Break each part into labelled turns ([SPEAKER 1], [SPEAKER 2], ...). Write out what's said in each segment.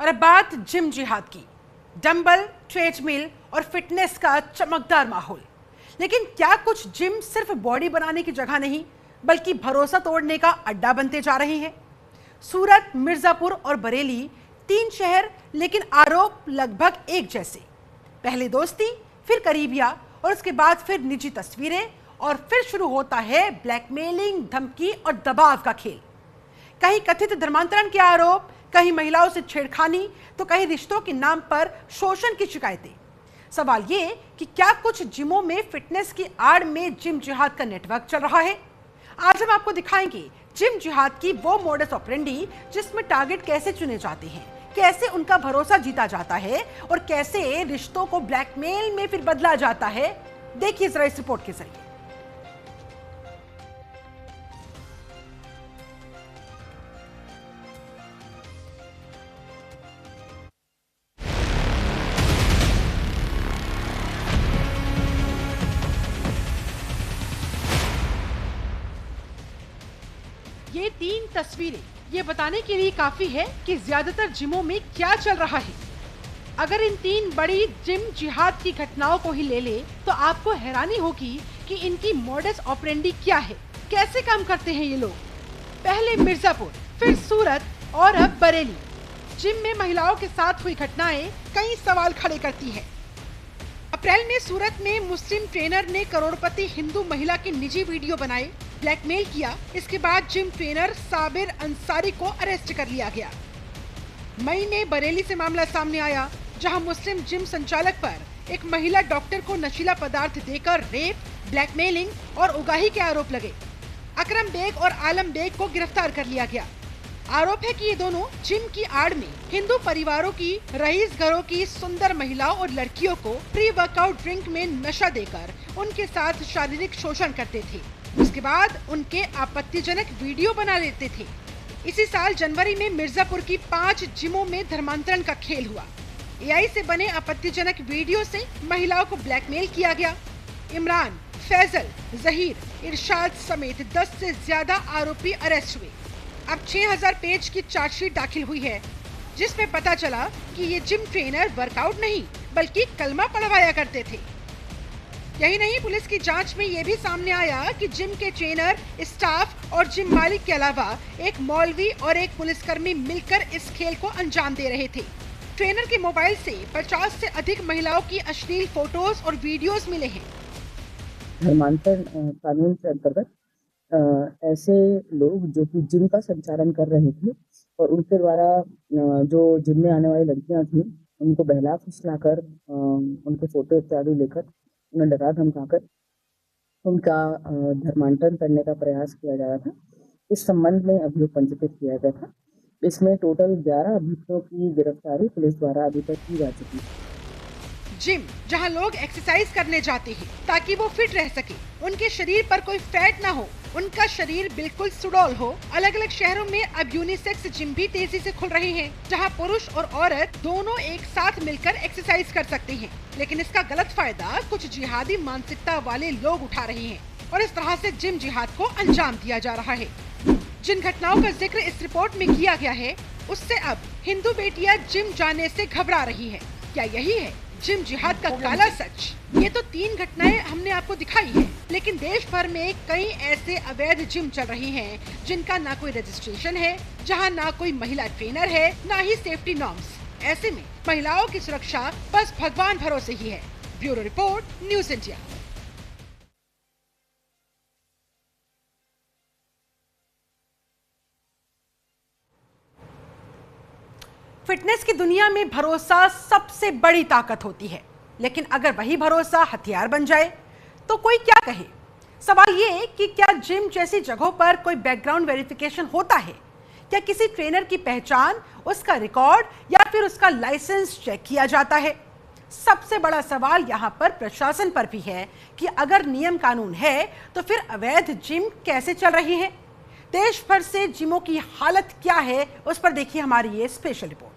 [SPEAKER 1] और अब बात जिम जिहाद की। डंबल, ट्रेडमिल और फिटनेस का चमकदार माहौल। लेकिन क्या कुछ जिम सिर्फ बॉडी बनाने की जगह नहीं बल्कि भरोसा तोड़ने का अड्डा बनते जा रहे हैं? सूरत, मिर्जापुर और बरेली, 3 शहर लेकिन आरोप लगभग एक जैसे। पहले दोस्ती, फिर करीबिया और उसके बाद फिर निजी तस्वीरें और फिर शुरू होता है ब्लैकमेलिंग, धमकी और दबाव का खेल। कहीं कथित धर्मांतरण के आरोप, कहीं महिलाओं से छेड़खानी, तो कहीं रिश्तों के नाम पर शोषण की शिकायतें। सवाल ये कि क्या कुछ जिमों में फिटनेस की आड़ में जिम जिहाद का नेटवर्क चल रहा है? आज हम आपको दिखाएंगे जिम जिहाद की वो मोडस ऑपरेंडी जिसमें टारगेट कैसे चुने जाते हैं, कैसे उनका भरोसा जीता जाता है और कैसे रिश्तों को ब्लैकमेल में फिर बदला जाता है। देखिए जरा इस रिपोर्ट के जरिए। ये 3 तस्वीरें ये बताने के लिए काफी है कि ज्यादातर जिमों में क्या चल रहा है। अगर इन 3 बड़ी जिम जिहाद की घटनाओं को ही ले ले तो आपको हैरानी होगी कि इनकी मोडस ऑपरेंडी क्या है, कैसे काम करते हैं ये लोग। पहले मिर्जापुर, फिर सूरत और अब बरेली। जिम में महिलाओं के साथ हुई घटनाएं कई सवाल खड़े करती है। अप्रैल में सूरत में मुस्लिम ट्रेनर ने करोड़पति हिंदू महिला के निजी वीडियो बनाए, ब्लैकमेल किया। इसके बाद जिम ट्रेनर साबिर अंसारी को अरेस्ट कर लिया गया। मई में बरेली से मामला सामने आया, जहां मुस्लिम जिम संचालक पर एक महिला डॉक्टर को नशीला पदार्थ देकर रेप, ब्लैकमेलिंग और उगाही के आरोप लगे। अकरम बेग और आलम बेग को गिरफ्तार कर लिया गया। आरोप है कि ये दोनों जिम की आड़ में हिंदू परिवारों की, रईस घरों की सुंदर महिलाओं और लड़कियों को प्री वर्कआउट ड्रिंक में नशा देकर उनके साथ शारीरिक शोषण करते थे। उसके बाद उनके आपत्तिजनक वीडियो बना लेते थे। इसी साल जनवरी में मिर्जापुर की 5 जिमों में धर्मांतरण का खेल हुआ। एआई से बने आपत्तिजनक वीडियो से महिलाओं को ब्लैकमेल किया गया। इमरान, फैजल, जहीर, इरशाद समेत 10 से ज्यादा आरोपी अरेस्ट हुए। अब 6000 पेज की चार्जशीट दाखिल हुई है, जिसमें पता चला कि ये जिम ट्रेनर वर्कआउट नहीं बल्कि कलमा पढ़वाया करते थे। यही नहीं, पुलिस की जांच में ये भी सामने आया कि जिम के ट्रेनर, स्टाफ और जिम मालिक के अलावा एक मौलवी और एक पुलिसकर्मी मिलकर इस खेल को अंजाम दे रहे थे। ट्रेनर के मोबाइल से 50 से अधिक महिलाओं की अश्लील फोटोज और वीडियोस मिले हैं।
[SPEAKER 2] धर्मांतरण कानून के अंतर्गत ऐसे लोग जो कि जिम का संचालन कर रहे थे और उनके द्वारा जो जिम में आने वाली लड़कियां थी उनको बहला फुसलाकर उनके फोटो इत्यादि लेकर उन्हें डरा धमकाकर उनका धर्मांतरण करने का प्रयास किया जा रहा था। इस संबंध में अभियोग पंजीकृत किया गया था। इसमें टोटल 11 अभियुक्तों की गिरफ्तारी पुलिस द्वारा अभी तक की जा चुकी है।
[SPEAKER 1] जिम जहां लोग एक्सरसाइज करने जाते हैं ताकि वो फिट रह सके, उनके शरीर पर कोई फैट ना हो, उनका शरीर बिल्कुल सुडौल हो। अलग अलग शहरों में अब यूनिसेक्स जिम भी तेजी से खुल रहे हैं, जहां पुरुष और औरत दोनों एक साथ मिलकर एक्सरसाइज कर सकते हैं। लेकिन इसका गलत फायदा कुछ जिहादी मानसिकता वाले लोग उठा रहे हैं और इस तरह से जिम जिहाद को अंजाम दिया जा रहा है। जिन घटनाओं का जिक्र इस रिपोर्ट में किया गया है, उससे अब हिंदू बेटियां जिम जाने से घबरा रही है। क्या यही है जिम जिहाद का काला सच? ये तो 3 घटनाएं हमने आपको दिखाई है, लेकिन देश भर में कई ऐसे अवैध जिम चल रही हैं, जिनका ना कोई रजिस्ट्रेशन है, जहां ना कोई महिला ट्रेनर है, ना ही सेफ्टी नॉर्म्स। ऐसे में महिलाओं की सुरक्षा बस भगवान भरोसे ही है। Bureau report, news India. Fitness की दुनिया में भरोसा सबसे बड़ी ताकत होती है, लेकिन अगर वही भरोसा हथियार बन जाए तो कोई क्या कहे। सवाल ये कि क्या जिम जैसी जगहों पर कोई बैकग्राउंड वेरिफिकेशन होता है? क्या किसी ट्रेनर की पहचान, उसका रिकॉर्ड या फिर उसका लाइसेंस चेक किया जाता है? सबसे बड़ा सवाल यहाँ पर प्रशासन पर भी है कि अगर नियम कानून है तो फिर अवैध जिम कैसे चल रही है? देश भर से जिमों की हालत क्या है, उस पर देखिए हमारी ये स्पेशल रिपोर्ट।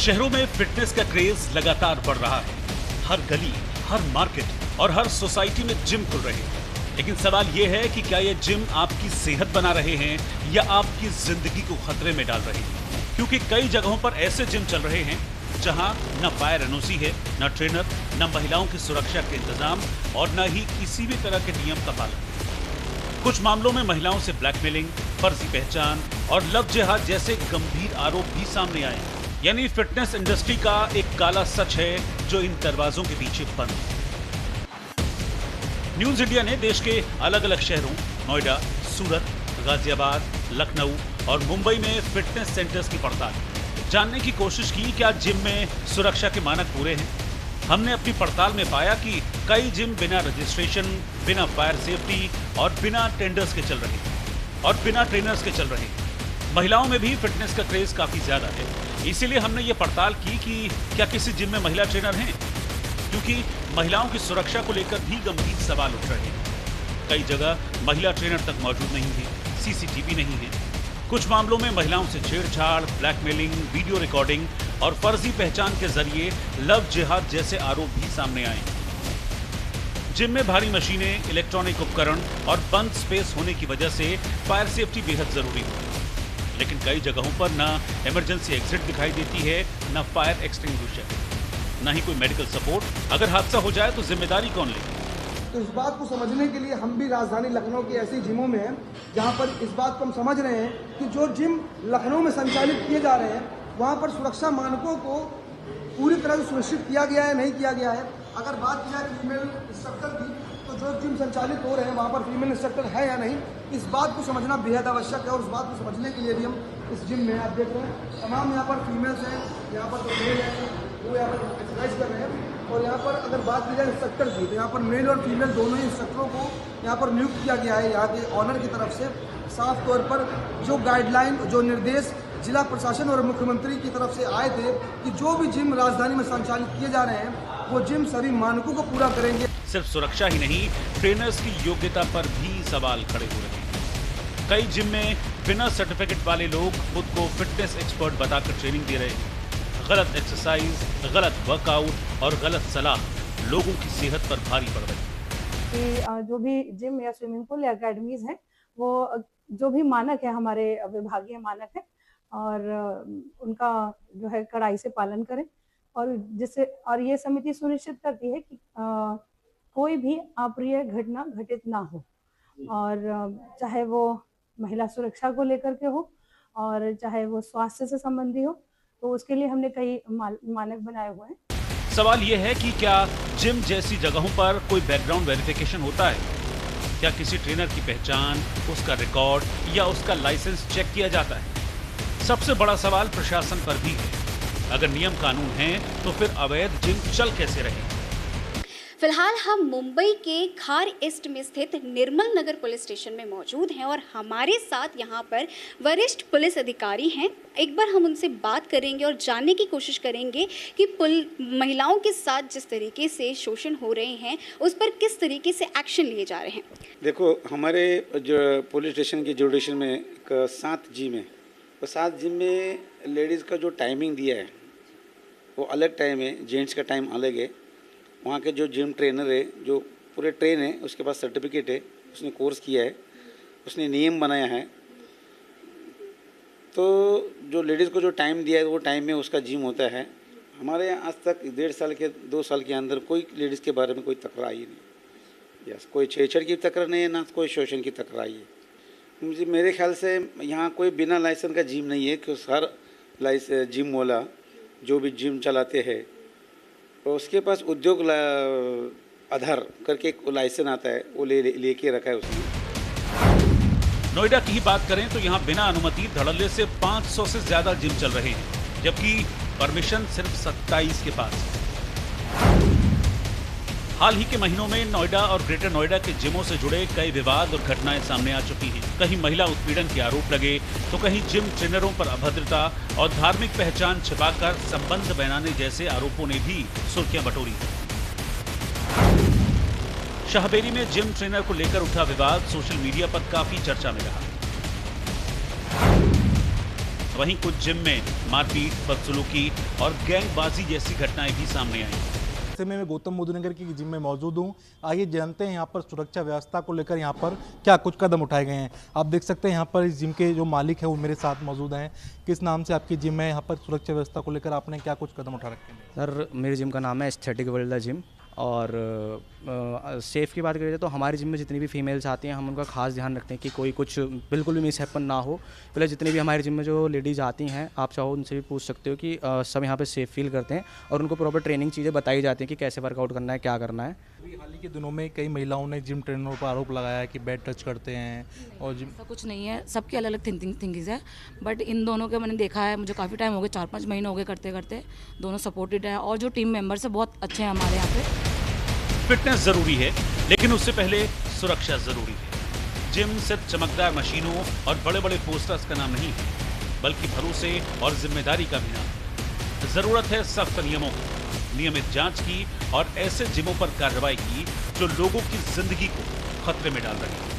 [SPEAKER 3] शहरों में फिटनेस का क्रेज लगातार बढ़ रहा है। हर गली, हर मार्केट और हर सोसाइटी में जिम खुल रहे हैं। लेकिन सवाल यह है कि क्या ये जिम आपकी सेहत बना रहे हैं या आपकी जिंदगी को खतरे में डाल रहे हैं? क्योंकि कई जगहों पर ऐसे जिम चल रहे हैं जहां न फायर एनओसी है, न ट्रेनर, न महिलाओं की सुरक्षा के इंतजाम और न ही किसी भी तरह के नियम का पालन। कुछ मामलों में महिलाओं से ब्लैकमेलिंग, फर्जी पहचान और लव जिहाद जैसे गंभीर आरोप भी सामने आए। यानी फिटनेस इंडस्ट्री का एक काला सच है जो इन दरवाजों के पीछे बंद है। न्यूज इंडिया ने देश के अलग अलग शहरों नोएडा, सूरत, गाजियाबाद, लखनऊ और मुंबई में फिटनेस सेंटर्स की पड़ताल जानने की कोशिश की क्या जिम में सुरक्षा के मानक पूरे हैं। हमने अपनी पड़ताल में पाया कि कई जिम बिना रजिस्ट्रेशन, बिना फायर सेफ्टी और बिना टेंडर्स के चल रहे हैं और बिना ट्रेनर्स के चल रहे हैं। महिलाओं में भी फिटनेस का क्रेज काफी ज्यादा है, इसीलिए हमने ये पड़ताल की कि क्या किसी जिम में महिला ट्रेनर हैं, क्योंकि महिलाओं की सुरक्षा को लेकर भी गंभीर सवाल उठ रहे हैं। कई जगह महिला ट्रेनर तक मौजूद नहीं है, सीसीटीवी नहीं है। कुछ मामलों में महिलाओं से छेड़छाड़, ब्लैकमेलिंग, वीडियो रिकॉर्डिंग और फर्जी पहचान के जरिए लव जिहाद जैसे आरोप भी सामने आए। जिम में भारी मशीनें, इलेक्ट्रॉनिक उपकरण और बंद स्पेस होने की वजह से फायर सेफ्टी बेहद जरूरी है। लेकिन कई जगहों पर न इमरजेंसी एग्जिट दिखाई देती है, न फायर एक्सटिंग्विशर, न ही कोई मेडिकल सपोर्ट। अगर हादसा हो जाए तो जिम्मेदारी कौन लेगा?
[SPEAKER 4] तो इस बात को समझने के लिए हम भी राजधानी लखनऊ की ऐसी जिमों में हैं जहां पर इस बात को हम समझ रहे हैं कि जो जिम लखनऊ में संचालित किए जा रहे हैं वहां पर सुरक्षा मानकों को पूरी तरह से सुनिश्चित किया गया है, नहीं किया गया है। अगर बात की जाए फीमेल इंस्ट्रक्टर की, तो जो जिम संचालित हो रहे हैं वहाँ पर फीमेल इंस्ट्रक्टर है या नहीं, इस बात को समझना बेहद आवश्यक है। और उस बात को समझने के लिए भी हम इस जिम में आप देख रहे हैं तमाम यहाँ पर फीमेल्स हैं, यहाँ पर जो मेल हैं वो यहाँ पर एक्सरसाइज कर रहे हैं। और यहाँ पर अगर बात की जाए इंस्ट्रक्टर की, तो यहाँ पर मेल और फीमेल दोनों ही इंस्ट्रक्टरों को यहाँ पर नियुक्त किया गया है यहाँ के ऑनर की तरफ से। साफ तौर पर जो गाइडलाइन, जो निर्देश जिला प्रशासन और मुख्यमंत्री की तरफ से आए थे कि जो भी जिम राजधानी में संचालित किए जा रहे हैं वो जिम सभी मानकों को पूरा करेंगे।
[SPEAKER 3] सिर्फ सुरक्षा ही नहीं, ट्रेनर्स की योग्यता पर भी सवाल खड़े हो रहे हैं। कई जिम में बिना सर्टिफिकेट वाले लोग खुद को फिटनेस एक्सपर्ट बताकर ट्रेनिंग दे रहे हैं। गलत एक्सरसाइज, गलत वर्कआउट और गलत सलाह लोगों की सेहत पर भारी पड़ रही है।
[SPEAKER 5] कि जो भी जिम या स्विमिंग पूल या अकेडमीज हैं वो जो भी मानक है, हमारे विभागीय मानक है, और उनका जो है कड़ाई से पालन करें। और ये समिति सुनिश्चित करती है कि कोई भी अप्रिय घटना घटित ना हो, और चाहे वो महिला सुरक्षा को लेकर के हो और चाहे वो स्वास्थ्य से संबंधी हो, तो उसके लिए हमने कई मानक बनाए हुए हैं।
[SPEAKER 3] सवाल ये है कि क्या जिम जैसी जगहों पर कोई बैकग्राउंड वेरिफिकेशन होता है? क्या किसी ट्रेनर की पहचान, उसका रिकॉर्ड या उसका लाइसेंस चेक किया जाता है? सबसे बड़ा सवाल प्रशासन पर भी है। अगर नियम कानून हैं तो फिर अवैध जिम चल कैसे रहे?
[SPEAKER 6] फिलहाल हम मुंबई के खार ईस्ट में स्थित निर्मल नगर पुलिस स्टेशन में मौजूद हैं और हमारे साथ यहाँ पर वरिष्ठ पुलिस अधिकारी हैं। एक बार हम उनसे बात करेंगे और जानने की कोशिश करेंगे कि महिलाओं के साथ जिस तरीके से शोषण हो रहे हैं उस पर किस तरीके से एक्शन लिए जा रहे हैं।
[SPEAKER 7] देखो, हमारे जो पुलिस स्टेशन की जुडिशन में 7 जिम है, वो 7 जिम में लेडीज़ का जो टाइमिंग दिया है वो अलग टाइम है, जेंट्स का टाइम अलग है। वहाँ के जो जिम ट्रेनर है, जो पूरे ट्रेन है, उसके पास सर्टिफिकेट है, उसने कोर्स किया है, उसने नियम बनाया है। तो जो लेडीज़ को जो टाइम दिया है वो टाइम में उसका जिम होता है। हमारे यहाँ आज तक 1.5 साल के 2 साल के अंदर कोई लेडीज़ के बारे में कोई तकरार आई नहीं। यस, कोई छेड़छाड़ की तकरार नहीं है, ना कोई शोषण की तकरार आई है। मुझे मेरे ख्याल से यहाँ कोई बिना लाइसेंस का जिम नहीं है, क्योंकि हर जिम वाला जो भी जिम चलाते हैं तो उसके पास उद्योग आधार करके एक लाइसेंस आता है, वो लेके रखा है उसने।
[SPEAKER 3] नोएडा की ही बात करें तो यहाँ बिना अनुमति धड़ल्ले से 500 से ज्यादा जिम चल रहे हैं, जबकि परमिशन सिर्फ 27 के पास है। हाल ही के महीनों में नोएडा और ग्रेटर नोएडा के जिमों से जुड़े कई विवाद और घटनाएं सामने आ चुकी हैं। कहीं महिला उत्पीड़न के आरोप लगे तो कहीं जिम ट्रेनरों पर अभद्रता और धार्मिक पहचान छिपाकर संबंध बनाने जैसे आरोपों ने भी सुर्खियां बटोरी। शाहबेरी में जिम ट्रेनर को लेकर उठा विवाद सोशल मीडिया पर काफी चर्चा में रहा। वहीं कुछ जिम में मारपीट, बदसलूकी और गैंगबाजी जैसी घटनाएं भी सामने आई।
[SPEAKER 8] ऐसे में मैं गौतम बुद्ध नगर की जिम में मौजूद हूँ। आइए जानते हैं यहाँ पर सुरक्षा व्यवस्था को लेकर यहाँ पर क्या कुछ कदम उठाए गए हैं। आप देख सकते हैं यहाँ पर इस जिम के जो मालिक है वो मेरे साथ मौजूद हैं। किस नाम से आपकी जिम है, यहाँ पर सुरक्षा व्यवस्था को लेकर आपने क्या कुछ कदम उठा रखे हैं?
[SPEAKER 9] सर, मेरी जिम का नाम है एस्थेटिक वर्ल्ड द जिम। और सेफ़ की बात करें तो हमारी जिम में जितनी भी फीमेल्स आती हैं हम उनका खास ध्यान रखते हैं कि कोई कुछ बिल्कुल भी मिसहैपन ना हो। पहले जितनी भी हमारी जिम में जो लेडीज़ आती हैं, आप चाहो उनसे भी पूछ सकते हो कि सब यहाँ पे सेफ़ फील करते हैं और उनको प्रॉपर ट्रेनिंग चीज़ें बताई जाती हैं कि कैसे वर्कआउट करना है, क्या करना है।
[SPEAKER 8] हाल ही के दिनों में कई महिलाओं ने जिम ट्रेनरों पर आरोप लगाया है कि बैड टच करते हैं और जिम
[SPEAKER 10] ऐसा कुछ नहीं है, सबकी अलग अलग थिंकिंग्स है। बट इन दोनों के मैंने देखा है, मुझे काफ़ी टाइम हो गया, 4-5 महीने हो गए करते करते। दोनों सपोर्टेड है और जो टीम मेंबर्स है बहुत अच्छे हैं हमारे यहाँ पे।
[SPEAKER 3] फिटनेस जरूरी है, लेकिन उससे पहले सुरक्षा जरूरी है। जिम सिर्फ चमकदार मशीनों और बड़े बड़े पोस्टर्स का नाम नहीं है, बल्कि भरोसे और जिम्मेदारी का भी नाम है। जरूरत है सख्त नियमों की, नियमित जांच की और ऐसे जिमों पर कार्रवाई की जो लोगों की जिंदगी को खतरे में डाल रहे हैं।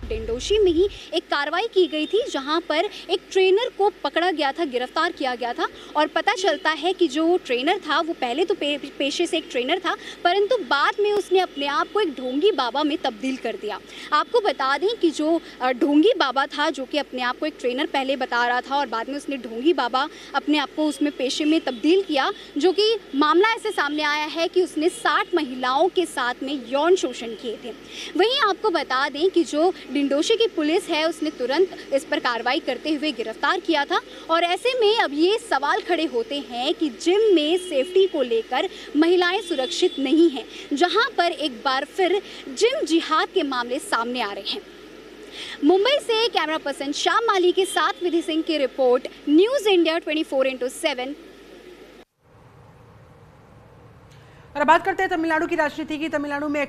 [SPEAKER 6] डिंडोशी में ही एक कार्रवाई की गई थी जहां पर एक ट्रेनर को पकड़ा गया था, गिरफ्तार किया गया था। और पता चलता है कि जो ट्रेनर था वो पहले तो पेशे से एक ट्रेनर था, परंतु बाद में उसने अपने आप को एक ढोंगी बाबा में तब्दील कर दिया। आपको बता दें कि जो ढोंगी बाबा था, जो कि अपने आप को एक ट्रेनर पहले बता रहा था और बाद में उसने ढोंगी बाबा अपने आप को उसमें पेशे में तब्दील किया, जो कि मामला ऐसे सामने आया है कि उसने 60 महिलाओं के साथ में यौन शोषण किए थे। वहीं आपको बता दें कि जो डिंडोशी की पुलिस है उसने तुरंत इस पर कार्रवाई करते हुए गिरफ्तार किया था। और ऐसे में अब ये सवाल खड़े होते हैं कि जिम में सेफ्टी को लेकर महिलाएं सुरक्षित नहीं हैं, जहां पर एक बार फिर जिम जिहाद के मामले सामने आ रहे हैं। मुंबई से कैमरा पर्सन श्याम माली के साथ विधि सिंह की रिपोर्ट, न्यूज़ इंडिया 24x7।
[SPEAKER 1] और बात करते हैं तमिलनाडु की राजनीति की। तमिलनाडु में